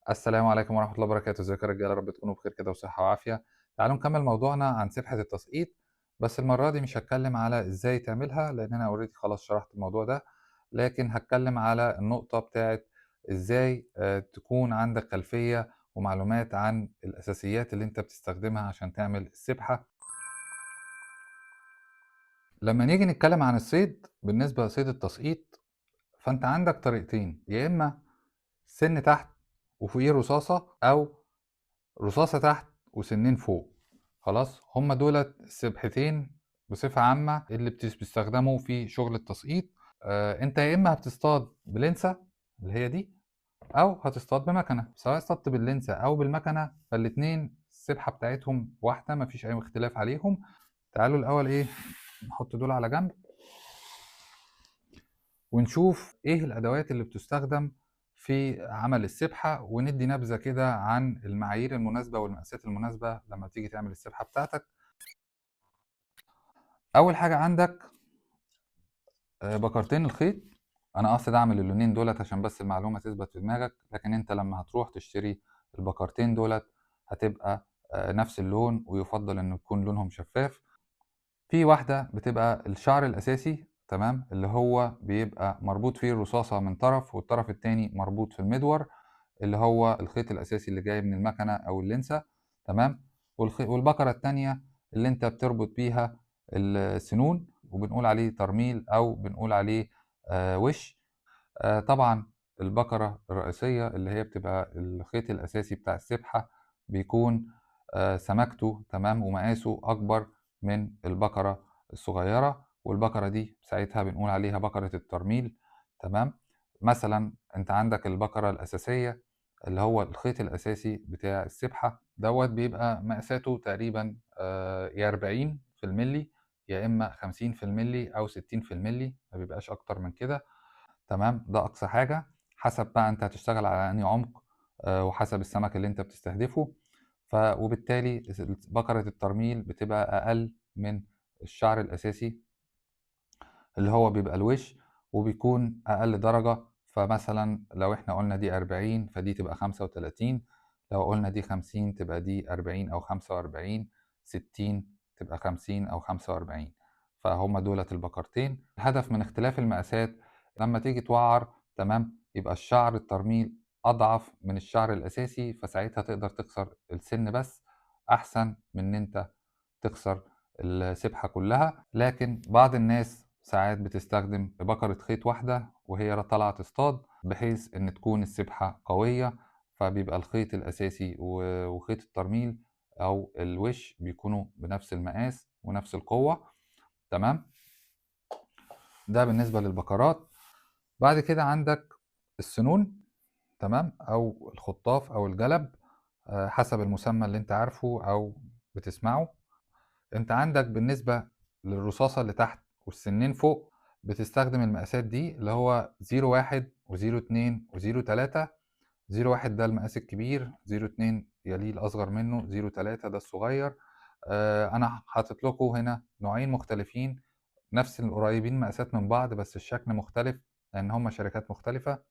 السلام عليكم ورحمة الله وبركاته، ازيكم يا رجالة؟ يا رب تكونوا بخير كده وصحة وعافية. تعالوا نكمل موضوعنا عن سبحة التسقيط، بس المرة دي مش هاتكلم على ازاي تعملها لأن أنا اوريدي خلاص شرحت الموضوع ده، لكن هاتكلم على النقطة بتاعة ازاي تكون عندك خلفية ومعلومات عن الأساسيات اللي أنت بتستخدمها عشان تعمل السبحة. لما نيجي نتكلم عن الصيد بالنسبة لصيد التسقيط، فأنت عندك طريقتين، يا إما سن تحت وفوقيه رصاصة، أو رصاصة تحت وسنين فوق. خلاص، هما دولت السبحتين بصفة عامة اللي بيستخدموا في شغل التسقيط. انت يا اما هتصطاد بلنسة اللي هي دي، او هتصطاد بمكنة. سواء اصطدت باللنسة او بالمكنة فالاتنين السبحة بتاعتهم واحدة، مفيش اي اختلاف عليهم. تعالوا الاول ايه، نحط دول على جنب ونشوف ايه الادوات اللي بتستخدم في عمل السبحة، وندي نبذة كده عن المعايير المناسبة والمقاسات المناسبة لما تيجي تعمل السبحة بتاعتك. اول حاجة عندك بكرتين الخيط. انا قصدي اعمل اللونين دولت عشان بس المعلومة تثبت في دماغك، لكن انت لما هتروح تشتري البكرتين دولت هتبقى نفس اللون، ويفضل ان يكون لونهم شفاف. في واحدة بتبقى الشعر الأساسي، تمام، اللي هو بيبقى مربوط فيه الرصاصة من طرف والطرف التاني مربوط في المدور، اللي هو الخيط الأساسي اللي جاي من المكنة أو اللينسة، تمام. والبكرة التانية اللي أنت بتربط بيها السنون، وبنقول عليه ترميل أو بنقول عليه وش. طبعا البكرة الرئيسية اللي هي بتبقى الخيط الأساسي بتاع السبحة بيكون سمكته تمام ومقاسه أكبر من البكرة الصغيرة، والبكرة دي ساعتها بنقول عليها بكرة الترميل، تمام. مثلا أنت عندك البكرة الأساسية اللي هو الخيط الأساسي بتاع السبحة دوت بيبقى مقاساته تقريبا يا 40 في الملي يا إما 50 في الملي أو 60 في الملي، ما بيبقاش أكتر من كده، تمام. ده أقصى حاجة، حسب بقى أنت هتشتغل على أنهي عمق وحسب السمك اللي أنت بتستهدفه. وبالتالي بكرة الترميل بتبقى أقل من الشعر الأساسي اللي هو بيبقى الوش، وبيكون أقل درجة. فمثلا لو احنا قلنا دي 40 فدي تبقى 35، لو قلنا دي 50 تبقى دي 40 أو 45، 60 تبقى 50 أو 45. فهم دولت البكرتين. الهدف من اختلاف المقاسات لما تيجي توعر، تمام، يبقى الشعر الترميل أضعف من الشعر الأساسي، فساعتها تقدر تكسر السن بس، أحسن من إن أنت تكسر السبحة كلها. لكن بعض الناس ساعات بتستخدم بكرة خيط واحدة وهي طالعة تصطاد، بحيث إن تكون السبحة قوية، فبيبقى الخيط الأساسي وخيط الترميل أو الوش بيكونوا بنفس المقاس ونفس القوة، تمام. ده بالنسبة للبكرات. بعد كده عندك السنون، تمام، أو الخطاف أو الجلب، حسب المسمى اللي أنت عارفه أو بتسمعه. أنت عندك بالنسبة للرصاصة اللي تحت والسنين فوق بتستخدم المقاسات دي اللي هو 01 و02 و03. 01 ده المقاس الكبير، 02 يليه الأصغر منه، 03 ده الصغير. أنا حاطط لكم هنا نوعين مختلفين، نفس القريبين مقاسات من بعض بس الشكل مختلف لأن هما شركات مختلفة.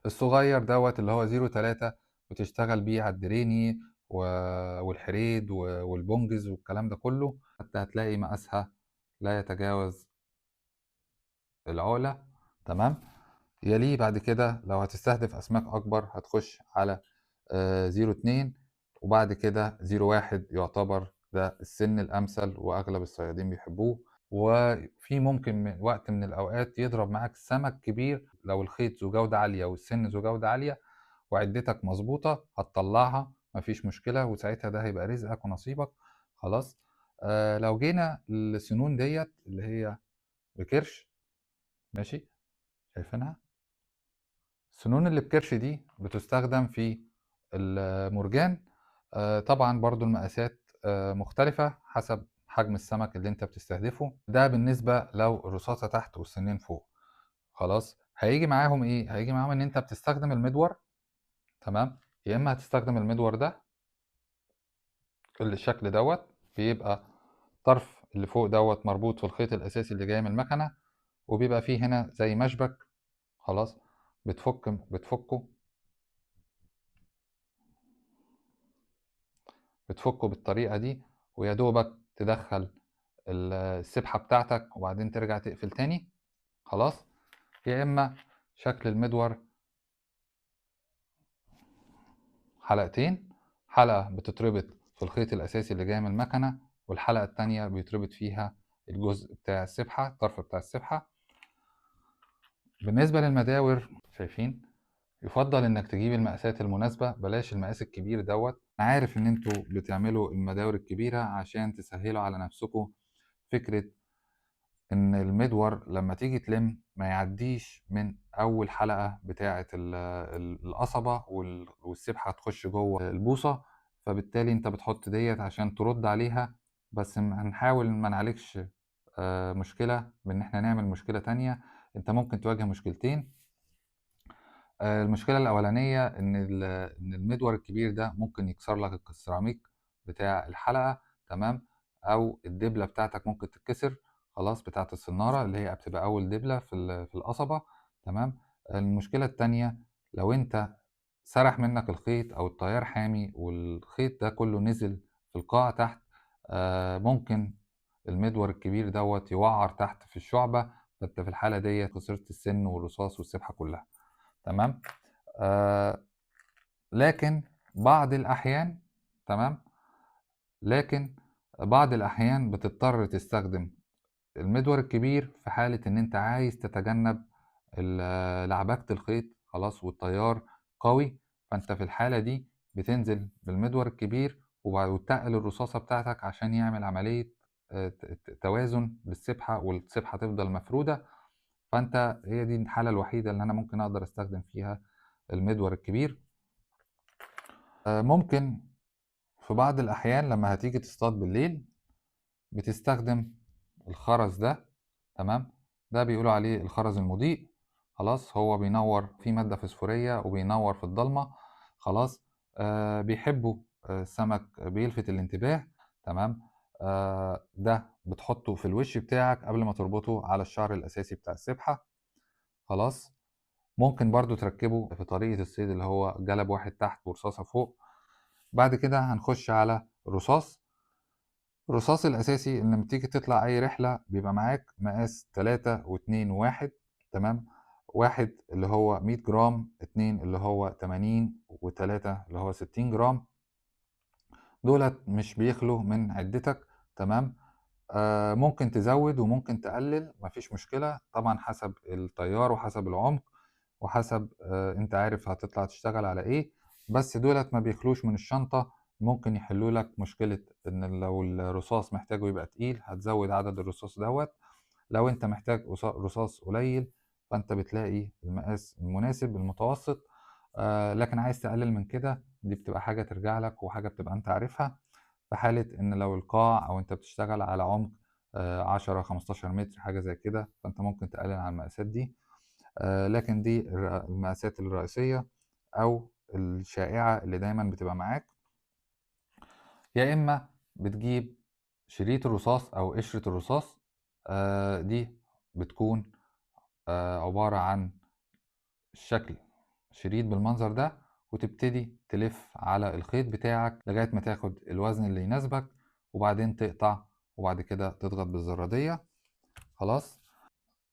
الصغير دوت اللي هو 03 بتشتغل بيه على الدريني والحريد والبونجز والكلام ده كله، حتى هتلاقي مقاسها لا يتجاوز العقلة، تمام. يليه بعد كده لو هتستهدف أسماك أكبر هتخش على 02، وبعد كده 01 يعتبر ده السن الأمثل وأغلب الصيادين بيحبوه. وفي ممكن من وقت من الأوقات يضرب معاك سمك كبير لو الخيط ذو جودة عالية والسن ذو جودة عالية وعدتك مظبوطة هتطلعها، مفيش مشكلة، وساعتها ده هيبقى رزقك ونصيبك. خلاص. لو جينا للسنون ديت اللي هي بكرش، ماشي، شايفينها؟ السنون اللي بكرش دي بتستخدم في المرجان. طبعا برضو المقاسات مختلفة حسب حجم السمك اللي انت بتستهدفه. ده بالنسبة لو الرصاصة تحت والسنين فوق. خلاص، هيجي معاهم ايه؟ هيجي معاهم ان انت بتستخدم المدور، تمام. يا اما هتستخدم المدور ده الشكل دوت، بيبقى طرف اللي فوق دوت مربوط في الخيط الاساسي اللي جاي من المكنة، وبيبقى فيه هنا زي مشبك. خلاص، بتفكه بتفكه بالطريقة دي، ويا دوبك تدخل السبحة بتاعتك وبعدين ترجع تقفل تاني خلاص. يا اما شكل المدور حلقتين، حلقة بتتربط في الخيط الاساسي اللي جاي من المكنة، والحلقة التانية بيتربط فيها الجزء بتاع السبحة، الطرف بتاع السبحة. بالنسبة للمداور شايفين، يفضل انك تجيب المقاسات المناسبة، بلاش المقاس الكبير دوت. انا عارف ان انتوا بتعملوا المداور الكبيرة عشان تسهلوا على نفسكم فكرة ان المدور لما تيجي تلم ما يعديش من اول حلقة بتاعة القصبة والسبحة تخش جوه البوصة، فبالتالي انت بتحط ديت عشان ترد عليها. بس هنحاول ما نعالجش مشكلة بان احنا نعمل مشكلة تانية. انت ممكن تواجه مشكلتين. المشكلة الأولانية إن المدور الكبير ده ممكن يكسر لك السيراميك بتاع الحلقة، تمام، أو الدبلة بتاعتك ممكن تتكسر خلاص، بتاعة السنارة اللي هي بتبقى أول دبلة في القصبة، تمام. المشكلة التانية، لو أنت سرح منك الخيط أو التيار حامي والخيط ده كله نزل في القاع تحت، ممكن المدور الكبير دوت يوعر تحت في الشعبة، فأنت في الحالة ديت خسرت السن والرصاص والسبحة كلها، تمام. آه لكن بعض الأحيان، تمام، لكن بعض الأحيان بتضطر تستخدم المدور الكبير في حالة إن أنت عايز تتجنب لعبكة الخيط خلاص والتيار قوي. فأنت في الحالة دي بتنزل بالمدور الكبير وتقل الرصاصة بتاعتك عشان يعمل عملية توازن للسبحة، والسبحة تفضل مفرودة. فأنت هي دي الحالة الوحيدة اللي أنا ممكن أقدر أستخدم فيها المدور الكبير. ممكن في بعض الأحيان لما هتيجي تصطاد بالليل بتستخدم الخرز ده، تمام. ده بيقولوا عليه الخرز المضيء خلاص، هو بينور فيه مادة فسفورية وبينور في الضلمة خلاص. بيحبوا السمك، بيلفت الانتباه، تمام. ده بتحطه في الوش بتاعك قبل ما تربطه على الشعر الأساسي بتاع السبحة خلاص. ممكن برضو تركبه في طريقة الصيد اللي هو جلب واحد تحت ورصاصة فوق. بعد كده هنخش على الرصاص. الرصاص الأساسي إن لما تيجي تطلع أي رحلة بيبقى معاك مقاس 3 و2 و1، تمام. 1 اللي هو 100 جرام، 2 اللي هو 80، و3 اللي هو 60 جرام. دولت مش بيخلوا من عدتك، تمام. ممكن تزود وممكن تقلل، مفيش مشكلة طبعا، حسب التيار وحسب العمق وحسب انت عارف هتطلع تشتغل على ايه. بس دولت ما بيخلوش من الشنطة، ممكن يحلوا لك مشكلة ان لو الرصاص محتاجه يبقى تقيل هتزود عدد الرصاص دوت. لو انت محتاج رصاص قليل فانت بتلاقي المقاس المناسب المتوسط. لكن عايز تقلل من كده دي بتبقى حاجة ترجع لك وحاجة بتبقى انت عارفها. في حالة ان لو القاع او انت بتشتغل على عمق 10 15 متر حاجة زي كده، فانت ممكن تقلل عن المقاسات دي. لكن دي المقاسات الرئيسية أو الشائعة اللي دايما بتبقى معاك. يا إما بتجيب شريط الرصاص أو قشرة الرصاص، دي بتكون عبارة عن الشكل شريط بالمنظر ده، وتبتدي تلف على الخيط بتاعك لغاية ما تاخد الوزن اللي يناسبك، وبعدين تقطع وبعد كده تضغط بالزرادية خلاص.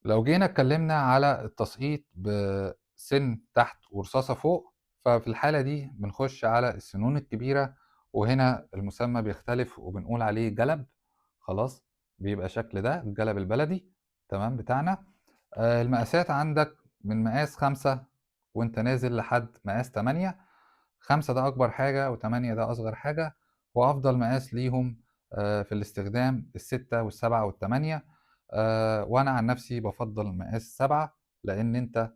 لو جينا اتكلمنا على التسقيط بسن تحت ورصاصة فوق، ففي الحالة دي بنخش على السنون الكبيرة، وهنا المسمى بيختلف وبنقول عليه جلب خلاص. بيبقى شكل ده الجلب البلدي، تمام، بتاعنا. المقاسات عندك من مقاس 5 وانت نازل لحد مقاس 8. 5 ده أكبر حاجة و8 ده أصغر حاجة، وأفضل مقاس ليهم في الاستخدام ال6 وال7 وال8. وأنا عن نفسي بفضل مقاس 7، لأن أنت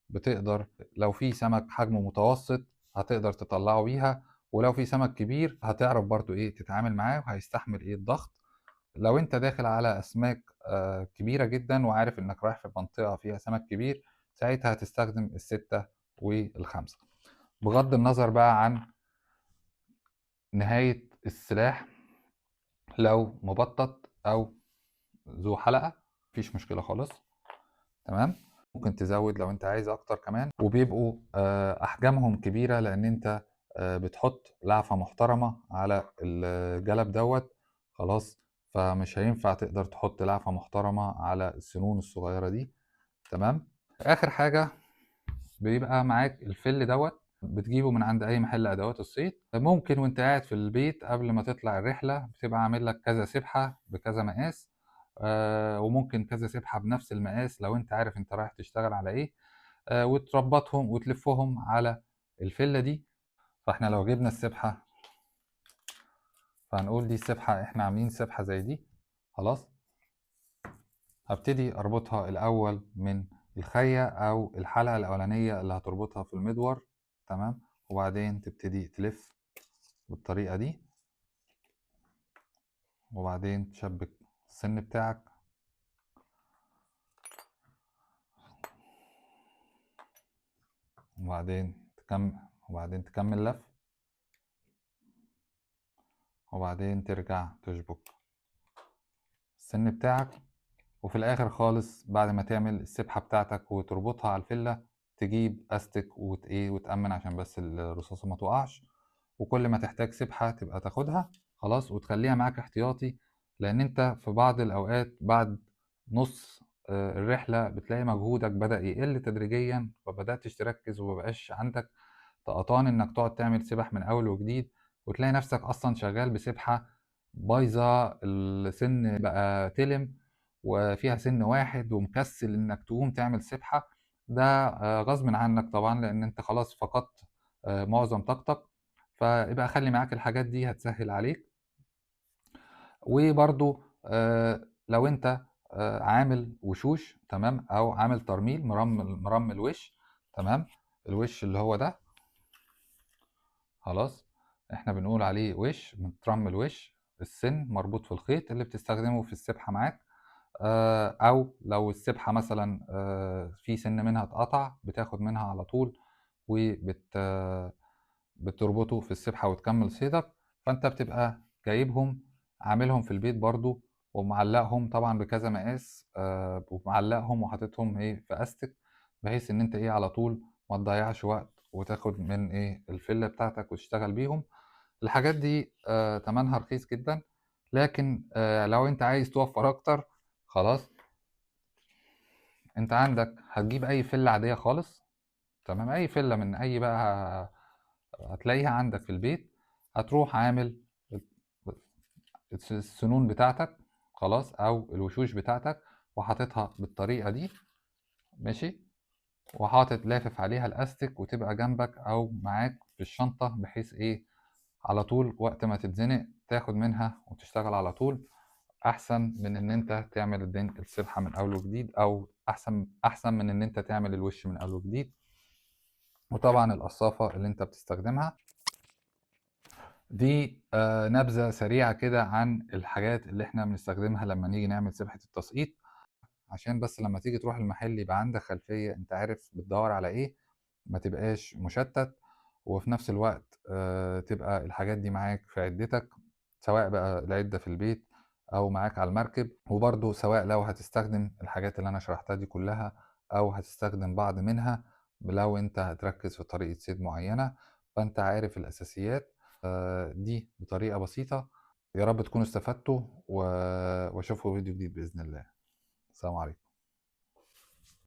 بتقدر لو في سمك حجمه متوسط هتقدر تطلعه بيها، ولو في سمك كبير هتعرف برضو إيه تتعامل معاه وهيستحمل إيه الضغط. لو أنت داخل على أسماك كبيرة جدا وعارف إنك رايح في منطقة فيها سمك كبير، ساعتها هتستخدم ال6 وال5. بغض النظر بقى عن نهاية السلاح، لو مبطط أو ذو حلقة مفيش مشكلة خالص، تمام. ممكن تزود لو أنت عايز أكتر كمان، وبيبقوا أحجامهم كبيرة لأن أنت بتحط لعفة محترمة على الجلب دوت. خلاص، فمش هينفع تقدر تحط لعفة محترمة على السنون الصغيرة دي. تمام. آخر حاجة بيبقى معاك الفل دوت، بتجيبه من عند أي محل أدوات الصيد. ممكن وأنت قاعد في البيت قبل ما تطلع الرحلة بتبقى عامل لك كذا سبحة بكذا مقاس، وممكن كذا سبحة بنفس المقاس لو أنت عارف أنت رايح تشتغل على إيه، وتربطهم وتلفهم على الفلة دي. فإحنا لو جبنا السبحة فهنقول دي السبحة، إحنا عاملين سبحة زي دي. خلاص، هبتدي أربطها الأول من الخية أو الحلقة الأولانية اللي هتربطها في المدور. تمام. وبعدين تبتدي تلف بالطريقة دي، وبعدين تشبك السن بتاعك، وبعدين تكمل لف، وبعدين ترجع تشبك السن بتاعك. وفي الاخر خالص بعد ما تعمل السبحة بتاعتك وتربطها على الفلة، تجيب استك وتأمن عشان بس الرصاصة ما تقعش. وكل ما تحتاج سبحة تبقى تاخدها خلاص وتخليها معاك احتياطي، لان انت في بعض الاوقات بعد نص الرحلة بتلاقي مجهودك بدأ يقل تدريجيا، فبدأتش تركز ومبقاش عندك طقطان انك تقعد تعمل سبح من اول وجديد، وتلاقي نفسك اصلا شغال بسبحة بايظة، السن بقى تلم وفيها سن واحد ومكسل انك تقوم تعمل سبحة. ده غصب عنك طبعا، لان انت خلاص فقدت معظم طاقتك. فيبقى خلي معاك الحاجات دي هتسهل عليك. وبرضو لو انت عامل وشوش، تمام، او عامل ترميل مرمل وش، تمام، الوش اللي هو ده خلاص احنا بنقول عليه وش مترمل، وش السن مربوط في الخيط اللي بتستخدمه في السبحة معاك. او لو السبحة مثلا في سن منها اتقطع بتاخد منها على طول بتربطه في السبحة وتكمل صيدك. فانت بتبقى جايبهم عاملهم في البيت برضو، ومعلقهم طبعا بكذا مقاس، ومعلقهم وحاططهم ايه في استك، بحيث ان انت ايه على طول ما تضيعش وقت وتاخد من ايه الفلة بتاعتك وتشتغل بيهم. الحاجات دي تمنها رخيص جدا، لكن لو انت عايز توفر اكتر خلاص انت عندك هتجيب اي فلة عادية خالص. تمام، اي فلة من اي بقى هتلاقيها عندك في البيت. هتروح عامل السنون بتاعتك خلاص او الوشوش بتاعتك وحاططها بالطريقة دي، ماشي، وحاطط لافف عليها الاستك وتبقى جنبك او معاك في الشنطة، بحيث ايه على طول وقت ما تتزنق تاخد منها وتشتغل على طول. احسن من ان انت تعمل السبحة من اول وجديد، او احسن من ان انت تعمل الوش من اول وجديد. وطبعا القصافة اللي انت بتستخدمها دي نبذة سريعة كده عن الحاجات اللي احنا بنستخدمها لما نيجي نعمل سبحة التسقيط، عشان بس لما تيجي تروح المحل يبقى عندك خلفية انت عارف بتدور على ايه، ما تبقاش مشتت. وفي نفس الوقت تبقى الحاجات دي معاك في عدتك، سواء بقى العدة في البيت او معاك على المركب. وبرضو سواء لو هتستخدم الحاجات اللي انا شرحتها دي كلها او هتستخدم بعض منها، لو انت هتركز في طريقة صيد معينة فانت عارف الاساسيات دي بطريقة بسيطة. يا رب تكونوا استفدتوا واشوفكم فيديو جديد بإذن الله. السلام عليكم.